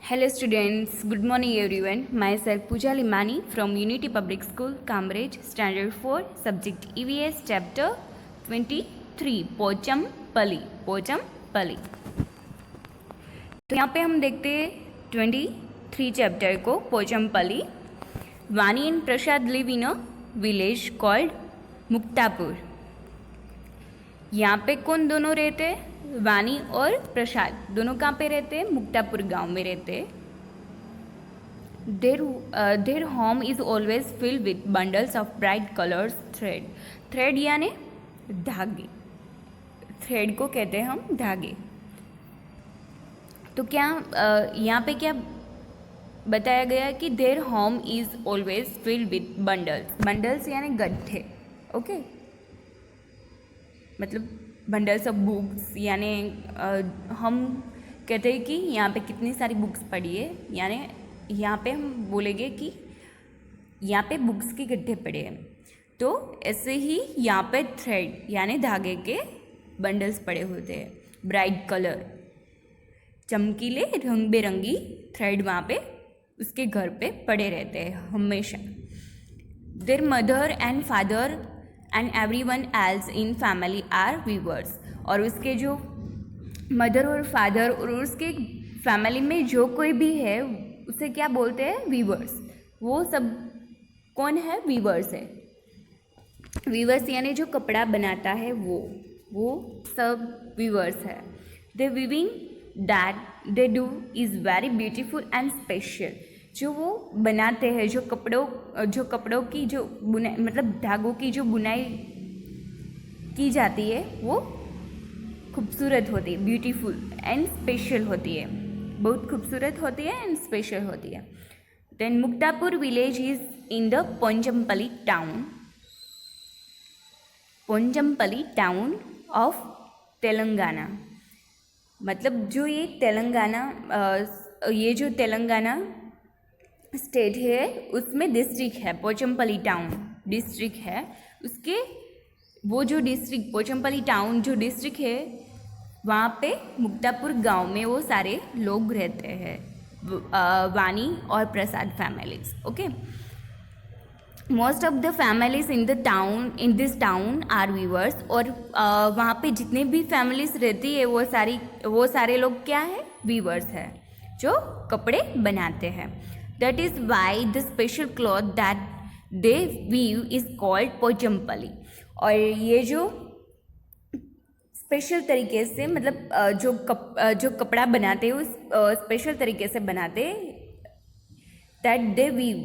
Hello students, good morning everyone. Myself Pooja Limani from Unity Public School, Cambridge, Standard 4, Subject EVS, Chapter 23, Pochampally. Pochampally. तो यहाँ पे हम देखते हैं 23 चैप्टर को, पोचमपली. वानी and Prasad live in a village called Muktapur. यहाँ पे कौन दोनों रहते हैं? वानी और प्रसाद दोनों कहाँ पे रहते हैं? मुक्तापुर गांव में रहते हैं. Their home is always filled with bundles of bright colours thread. Thread यानी धागे. थ्रेड को कहते हैं हम धागे. तो क्या यहाँ पे क्या बताया गया कि their home is always filled with bundles. Bundles यानी गड्ढे. ओके, मतलब बंडल्स ऑफ बुक्स. यानी हम कहते हैं कि यहाँ पे कितनी सारी बुक्स पड़ी है, यानी यहाँ पे हम बोलेंगे कि यहाँ पे बुक्स के गड्ढे पड़े हैं. तो ऐसे ही यहाँ पे थ्रेड यानी धागे के बंडल्स पड़े होते हैं. ब्राइट कलर, चमकीले रंग बेरंगी थ्रेड वहाँ पे उसके घर पे पड़े रहते हैं हमेशा. Their mother and father and everyone else in family are weavers. और उसके जो मदर और फादर और उसके फैमिली में जो कोई भी है उसे क्या बोलते हैं? वीवर्स. वो सब कौन है? वीवर्स है. वीवर्स यानी जो कपड़ा बनाता है वो सब वीवर्स है. The weaving that they do is very beautiful and special. जो वो बनाते हैं, जो कपड़ों की जो बुनाई, मतलब धागों की जो बुनाई की जाती है वो खूबसूरत होती है, ब्यूटीफुल एंड स्पेशल होती है. बहुत खूबसूरत होती है एंड स्पेशल होती है. Then Muktapur village is in the Pochampally town. Pochampally town of Telangana. मतलब जो ये तेलंगाना स्टेट है उसमें डिस्ट्रिक्ट है. पोचमपली टाउन डिस्ट्रिक्ट है. उसके वो जो डिस्ट्रिक्ट पोचमपली टाउन जो डिस्ट्रिक्ट है वहाँ पे मुक्तापुर गांव में वो सारे लोग रहते हैं, वानी और Prasad families. Okay, most of the families in this town are weavers. और वहाँ पे जितने भी फैमिलीज रहती है वो सारे लोग क्या है? वीवर्स है, जो कपड़े बनाते हैं. That is why the special cloth that they weave is called Pochampally. और ये जो स्पेशल तरीके से, मतलब जो कपड़ा बनाते हैं उस स्पेशल तरीके से बनाते, that they weave,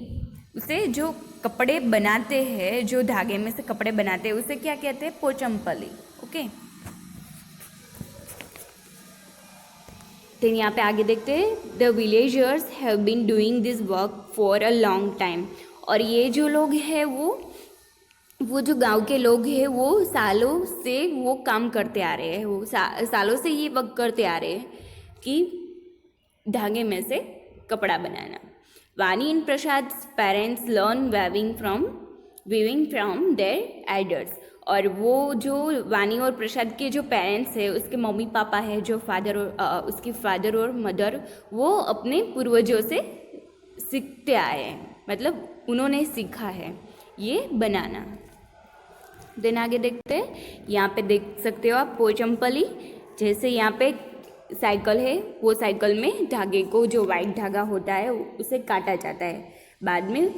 उसे जो कपड़े बनाते हैं, जो धागे में से कपड़े बनाते हैं उसे क्या कहते हैं? पोचमपली. ओके, तो यहाँ पे आगे देखते हैं. The villagers have been doing this work for a long time. और ये जो लोग हैं वो जो गांव के लोग हैं वो सालों से वो काम करते आ रहे हैं. वो सालों से ये वर्क करते आ रहे हैं कि धागे में से कपड़ा बनाना. वानी and Prasad parents learn weaving from their elders. और वो जो वानी और प्रसाद के जो पेरेंट्स है, उसके मम्मी पापा है, जो उसके फादर और मदर, वो अपने पूर्वजों से सीखते आए हैं, मतलब उन्होंने सीखा है ये बनाना. देन आगे देखते हैं. यहाँ पे देख सकते हो आप पोचमपली. जैसे यहाँ पे साइकिल है, वो साइकिल में धागे को, जो वाइट धागा होता है उसे काटा जाता है. बाद में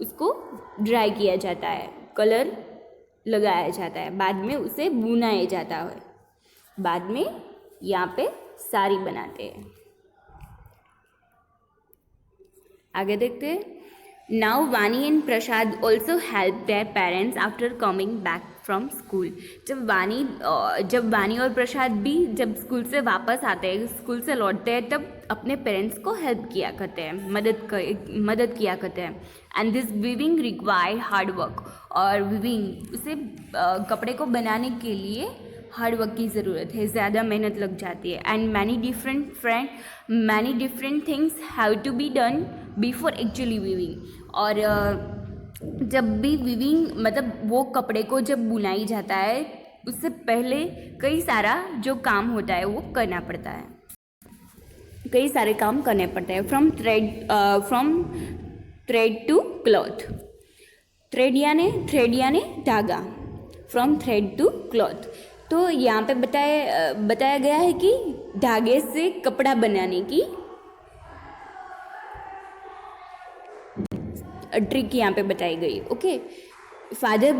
उसको ड्राई किया जाता है, कलर लगाया जाता है, बाद में उसे बुनाया जाता है, बाद में यहाँ पे साड़ी बनाते हैं. आगे देखते हैं. नाउ वानी and Prasad also help their parents after coming back from school. जब वानी और प्रसाद भी जब स्कूल से वापस आते हैं, स्कूल से लौटते हैं, तब अपने पेरेंट्स को हेल्प किया करते हैं, मदद किया करते हैं. And this weaving require hard work. और वीविंग, उसे कपड़े को बनाने के लिए हार्ड वर्क की ज़रूरत है, ज़्यादा मेहनत लग जाती है. And many different things have to be done before actually weaving. और जब भी वीविंग, मतलब वो कपड़े को जब बुनाई जाता है उससे पहले कई सारा जो काम होता है वो करना पड़ता है. कई सारे काम करने पड़ते हैं। From thread to cloth. Thread यानी धागा। From thread to cloth. तो यहाँ पे बताया गया है कि धागे से कपड़ा बनाने की ट्रिक यहाँ पे बताई गई। Okay. Father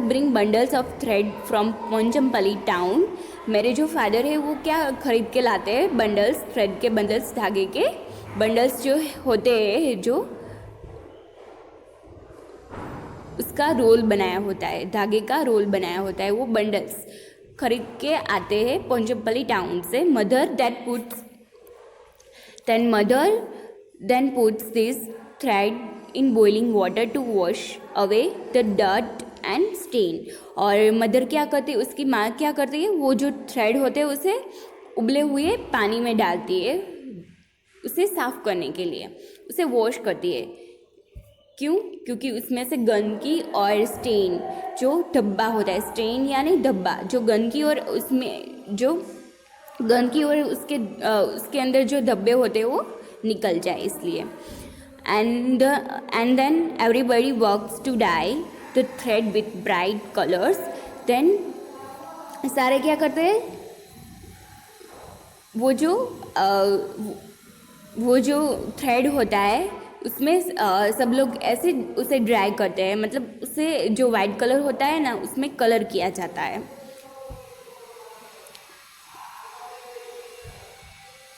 bring bundles of thread from Pochampally town. मेरे जो फादर है वो क्या खरीद के लाते हैं, बंडल्स, थ्रेड के बंडल्स, धागे के बंडल्स जो होते हैं, जो उसका रोल बनाया होता है, धागे का रोल बनाया होता है, वो बंडल्स खरीद के आते हैं पोचमपल्ली टाउन से। Mother then puts this thread in boiling water to wash away the dirt and stain। और मदर क्या करती है, उसकी माँ क्या करती है, वो जो थ्रेड होते हैं उसे उबले हुए पानी में डालती है उसे साफ करने के लिए, उसे वॉश करती है। क्यों? क्योंकि उसमें से गंदगी और स्टेन, जो धब्बा होता है, स्टेन यानी धब्बा, जो गंदगी और उसमें जो गंदगी और उसके अंदर जो धब्बे होते हैं वो निकल जाए इसलिए। And then everybody works to dye the thread with bright colours. Then सारे क्या करते हैं, वो जो थ्रेड होता है उसमें सब लोग ऐसे उसे ड्राई करते हैं, मतलब उसे जो वाइट कलर होता है ना उसमें कलर किया जाता है।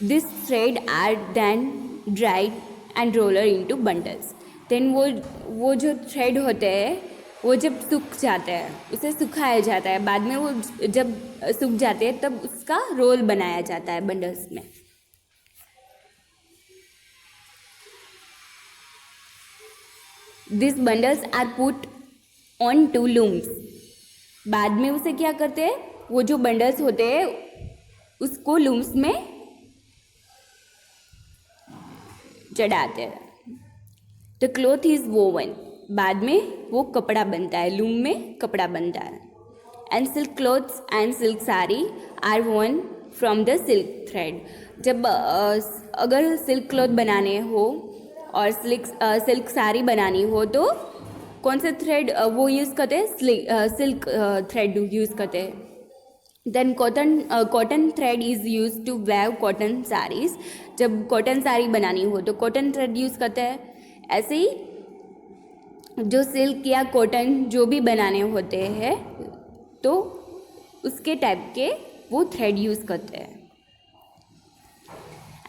This thread are then dried and roller into bundles. Then वो जो थ्रेड होते हैं वो जब सूख जाते हैं उसे सुखाया जाता है, बाद में वो जब सूख जाते हैं तब उसका रोल बनाया जाता है बंडल्स में। This bundles are put on to looms. बाद में उसे क्या करते हैं, वो जो बंडल्स होते हैं उसको लूम्स में चढ़ाते हैं। The cloth is woven. बाद में वो कपड़ा बनता है, लूम में कपड़ा बनता है। And silk cloths and silk sari are woven from the silk thread. जब अगर सिल्क क्लॉथ बनाने हो और सिल्क साड़ी बनानी हो तो कौन से थ्रेड वो यूज़ करते हैं, सिल्क थ्रेड यूज़ करते हैं। Then cotton thread is use to weave cotton saris. जब कॉटन साड़ी बनानी हो तो कॉटन थ्रेड यूज़ करते हैं। ऐसे ही जो सिल्क या कॉटन जो भी बनाने होते हैं तो उसके टाइप के वो थ्रेड यूज़ करते हैं।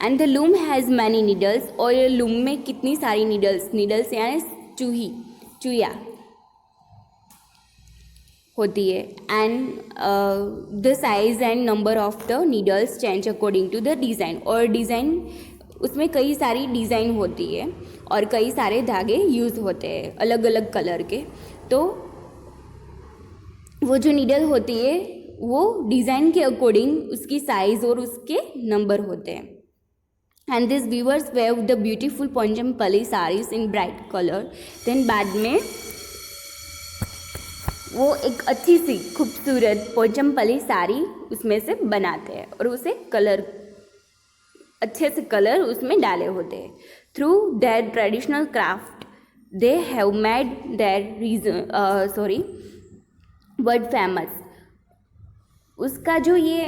And the loom has many needles. और लूम में कितनी सारी नीडल्स यानी चूहिया होती है। And the size and number of the needles change according to the design. और डिज़ाइन उसमें कई सारी डिज़ाइन होती है और कई सारे धागे यूज़ होते हैं अलग अलग कलर के। तो वो जो नीडल होती है वो डिज़ाइन के अकॉर्डिंग उसकी साइज़ और उसके नंबर होते हैं। And this weavers weave the beautiful Pochampally saris in bright colour. Then बाद में वो एक अच्छी सी खूबसूरत पोचमपल्ली साड़ी उसमें से बनाते हैं और उसे अच्छे से कलर उसमें डाले होते हैं। Through their traditional craft they have made their word famous. उसका जो ये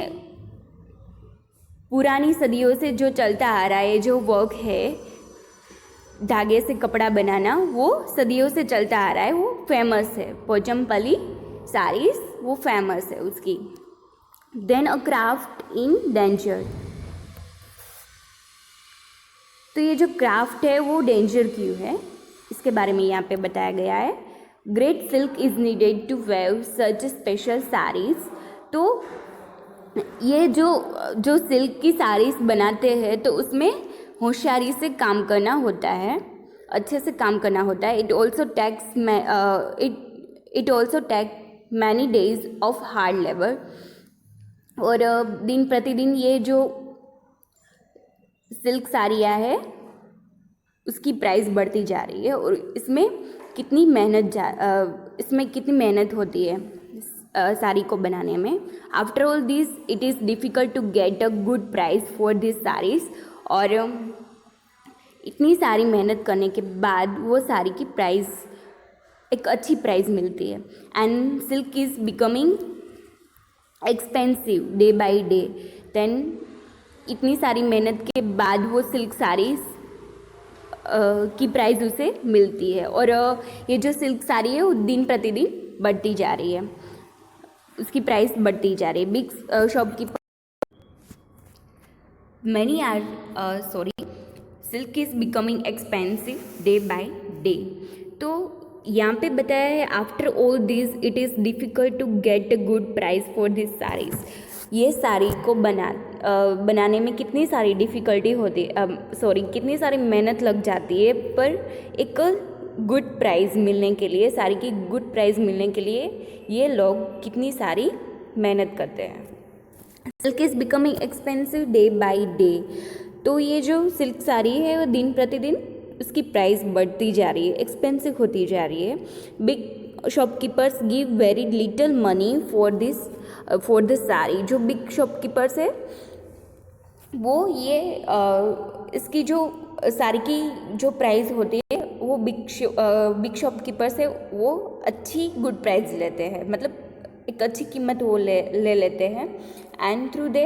पुरानी सदियों से जो चलता आ रहा है जो वर्क है धागे से कपड़ा बनाना, वो सदियों से चलता आ रहा है, वो फेमस है। पोचमपल्ली साड़ीज़ वो फेमस है उसकी। Then a craft in danger. तो ये जो क्राफ्ट है वो डेंजर क्यों है इसके बारे में यहाँ पे बताया गया है। Great silk is needed to weave such special saris. तो ये जो सिल्क की साड़ीज़ बनाते हैं तो उसमें होशियारी से काम करना होता है, अच्छे से काम करना होता है। It also take many days of hard labour. और दिन प्रतिदिन ये जो सिल्क साड़ियाँ है उसकी प्राइस बढ़ती जा रही है और इसमें कितनी मेहनत होती है। साड़ी को बनाने में। After all this it is difficult to get a good price for this saris. और इतनी सारी मेहनत करने के बाद वो साड़ी की प्राइस एक अच्छी प्राइस मिलती है। And silk is becoming expensive day by day. Then इतनी सारी मेहनत के बाद वो सिल्क साड़ीज़ की प्राइस उसे मिलती है। और ये जो सिल्क साड़ी है वो दिन प्रतिदिन बढ़ती जा रही है, उसकी प्राइस बढ़ती जा रही है। Big shopkeeper many are sorry silk is becoming expensive day by day. तो यहाँ पे बताया है after all this it is difficult to get a good price for this saris. ये साड़ी को बनाने में कितनी सारी डिफ़िकल्टी होती कितनी सारी मेहनत लग जाती है, पर एक गुड प्राइस मिलने के लिए, साड़ी की गुड प्राइस मिलने के लिए ये लोग कितनी सारी मेहनत करते हैं। Silk is becoming expensive day by day. तो ये जो सिल्क साड़ी है वो दिन प्रतिदिन उसकी प्राइस बढ़ती जा रही है, एक्सपेंसिव होती जा रही है। Big shopkeepers give very little money for this sari. जो बिग शॉपकीपर्स है वो ये इसकी जो साड़ी की जो प्राइस होती है वो बिग शॉपकीपर्स है वो अच्छी गुड प्राइस लेते हैं, मतलब एक अच्छी कीमत वो ले लेते हैं। And through they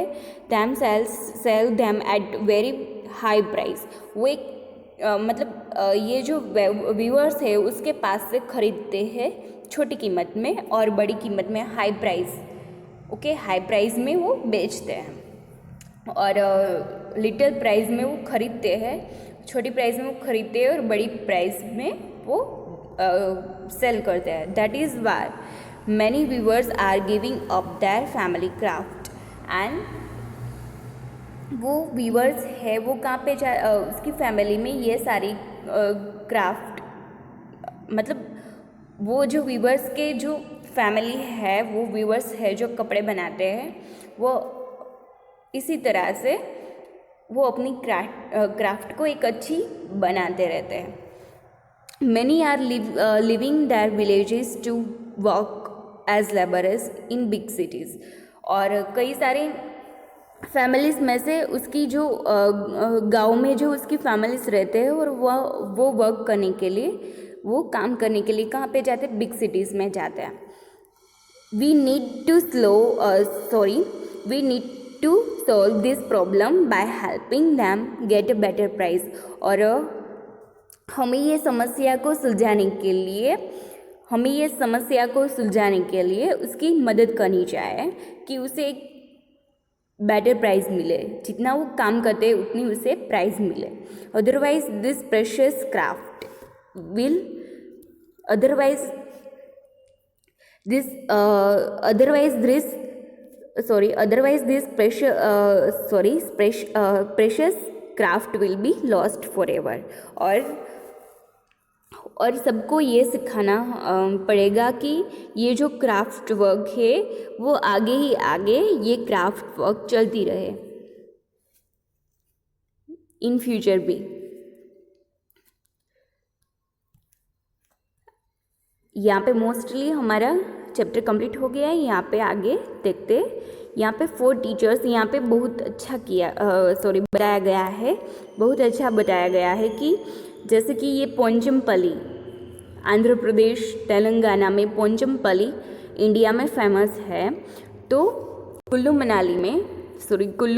them sell them at very high price. वो एक ये जो व्यूअर्स है उसके पास से खरीदते हैं छोटी कीमत में और बड़ी कीमत में हाई प्राइस में वो बेचते हैं। और लिटिल प्राइस में वो खरीदते हैं, छोटी प्राइस में वो खरीदते हैं और बड़ी प्राइस में वो सेल करते हैं। That is why many viewers are giving up their family craft। And वो व्यूअर्स है वो कहाँ पे उसकी फैमिली में ये सारी क्राफ्ट, मतलब वो जो व्यूअर्स के जो फैमिली है वो व्यूअर्स है जो कपड़े बनाते हैं वो इसी तरह से वो अपनी क्राफ्ट को एक अच्छी बनाते रहते हैं। many are living their villages to work as labourers in big cities. और कई सारे फैमिलीज़ में से उसकी जो गांव में जो उसकी फैमिलीज़ रहते हैं और वो वर्क करने के लिए, वो काम करने के लिए कहाँ पे जाते हैं, बिग सिटीज़ में जाते हैं। We need to solve this problem by helping them get a better price. और हमें ये समस्या को सुलझाने के लिए उसकी मदद करनी चाहिए कि उसे एक बेटर प्राइस मिले, जितना वो काम करते हैं उतनी उसे प्राइस मिले। Otherwise this precious craft will precious craft will be lost forever। और सबको ये सिखाना पड़ेगा कि ये जो क्राफ्ट वर्क है वो आगे ही आगे ये क्राफ्ट वर्क चलती रहे इन फ्यूचर भी। यहाँ पे मोस्टली हमारा चैप्टर कंप्लीट हो गया है। यहाँ पे आगे देखते हैं। यहाँ पे 4 टीचर्स यहाँ पे बहुत अच्छा बताया गया है, बहुत अच्छा बताया गया है कि जैसे कि ये पोंचमपल्ली आंध्र प्रदेश तेलंगाना में पोंचमपल्ली इंडिया में फेमस है। तो कुल्लू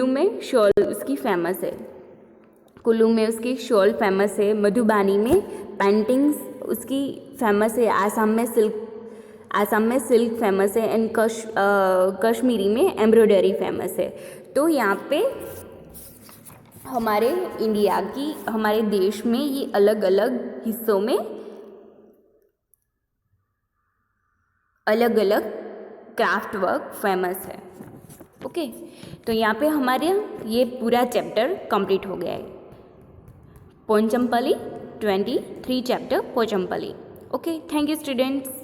में शॉल उसकी फेमस है, कुल्लू में उसकी शॉल फेमस है। मधुबानी में पेंटिंग्स उसकी फेमस है। आसाम में सिल्क फेमस है। एंड कश्मीरी में एम्ब्रॉयडरी फेमस है। तो यहाँ पे हमारे देश में ये अलग अलग हिस्सों में अलग अलग क्राफ्ट वर्क फेमस है। ओके, तो यहाँ पे हमारे ये पूरा चैप्टर कंप्लीट हो गया है। Pochampally 23 chapter Pochampally. Okay, thank you students.